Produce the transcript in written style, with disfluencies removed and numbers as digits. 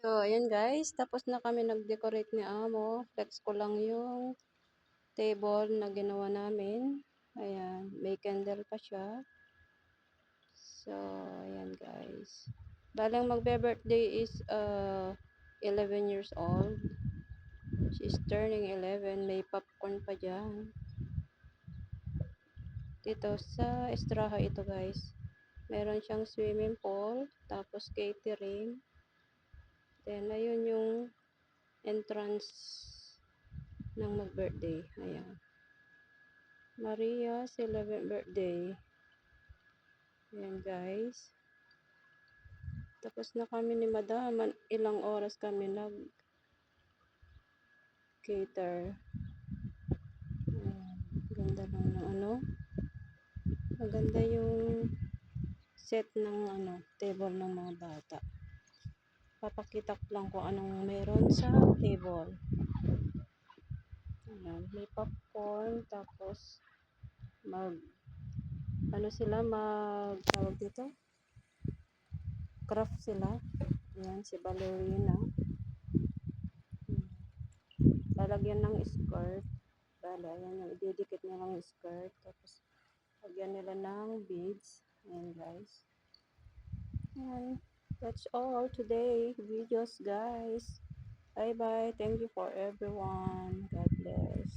So, ayan guys, tapos na kami nag-decorate ni Amo. Flex ko lang yung table na ginawa namin. Ayan, may candle pa siya. So, ayan guys. Balang magbe-birthday is 11 years old. She's turning 11. May popcorn pa dyan. Dito sa Estraha ito guys. Meron siyang swimming pool. Tapos catering. Then, ayun yung entrance ng mag-birthday. Ayan. Maria's 11th birthday. Ayan guys. Tapos na kami ni Madam. Ilang oras kami nag-cater. Ayan. Ganda lang ng ano. Maganda yung set ng table ng mga bata. Papakita ko lang kung anong meron sa table. Ayan. May popcorn. Tapos tawag dito? Craft sila. Ayan, si ballerina. Lalagyan ng skirt. Bala, ayan yung ididikit nila ng skirt. Tapos, lagyan nila ng beads. Ayan guys. Ayan. That's all today. Videos guys. Bye bye. Thank you for everyone. God bless.